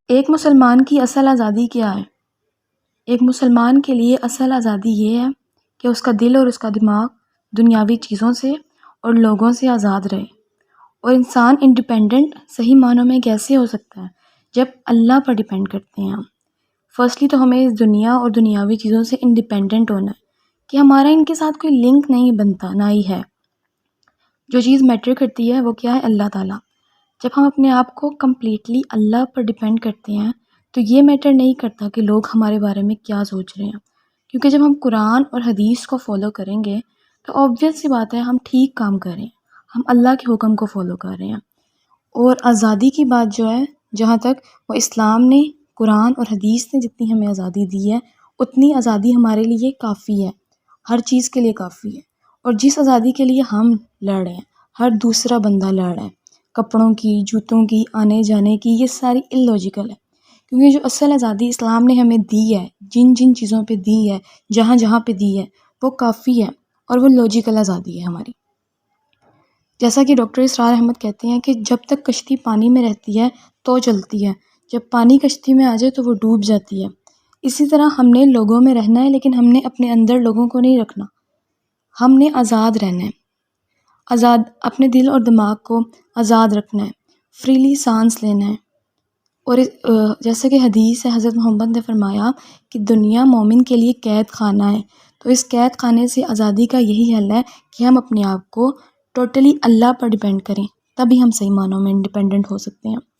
ایک مسلمان کی اصل آزادی کیا ہے؟ ایک مسلمان کے لیے اصل آزادی یہ ہے کہ اس کا دل اور اس کا دماغ دنیاوی چیزوں سے اور لوگوں سے آزاد رہے۔ اور انسان انڈیپینڈنٹ صحیح معنوں میں کیسے ہو سکتا ہے؟ جب اللہ پر ڈیپینڈ کرتے ہیں ہم۔ فرسٹلی تو ہمیں اس دنیا اور دنیاوی چیزوں سے انڈیپینڈنٹ ہونا ہے کہ ہمارا ان کے ساتھ کوئی لنک نہیں بنتا، نہ ہی ہے۔ جو چیز میٹر کرتی ہے وہ کیا ہے؟ اللہ تعالیٰ۔ جب ہم اپنے آپ کو کمپلیٹلی اللہ پر ڈیپینڈ کرتے ہیں تو یہ میٹر نہیں کرتا کہ لوگ ہمارے بارے میں کیا سوچ رہے ہیں، کیونکہ جب ہم قرآن اور حدیث کو فالو کریں گے تو آبویس سی بات ہے ہم ٹھیک کام کر رہے ہیں، ہم اللہ کے حکم کو فالو کر رہے ہیں۔ اور آزادی کی بات جو ہے، جہاں تک وہ اسلام نے، قرآن اور حدیث نے جتنی ہمیں آزادی دی ہے اتنی آزادی ہمارے لیے کافی ہے، ہر چیز کے لیے کافی ہے۔ اور جس آزادی کے لیے ہم لڑ رہے ہیں ہر دوسرا بندہ لڑ رہا ہے، کپڑوں کی، جوتوں کی، آنے جانے کی، یہ ساری اللاجیکل ہے، کیونکہ جو اصل آزادی اسلام نے ہمیں دی ہے، جن جن چیزوں پہ دی ہے، جہاں جہاں پہ دی ہے، وہ کافی ہے اور وہ لاجیکل آزادی ہے ہماری۔ جیسا کہ ڈاکٹر اسرار احمد کہتے ہیں کہ جب تک کشتی پانی میں رہتی ہے تو چلتی ہے، جب پانی کشتی میں آ جائے تو وہ ڈوب جاتی ہے۔ اسی طرح ہم نے لوگوں میں رہنا ہے، لیکن ہم نے اپنے اندر لوگوں کو نہیں رکھنا، ہم نے آزاد رہنا ہے، آزاد اپنے دل اور دماغ کو آزاد رکھنا ہے، فریلی سانس لینا ہے۔ اور جیسا کہ حدیث ہے، حضرت محمد نے فرمایا کہ دنیا مومن کے لیے قید خانہ ہے، تو اس قید خانے سے آزادی کا یہی حل ہے کہ ہم اپنے آپ کو ٹوٹلی اللہ پر ڈیپینڈ کریں، تبھی ہم صحیح معنوں میں انڈیپینڈنٹ ہو سکتے ہیں۔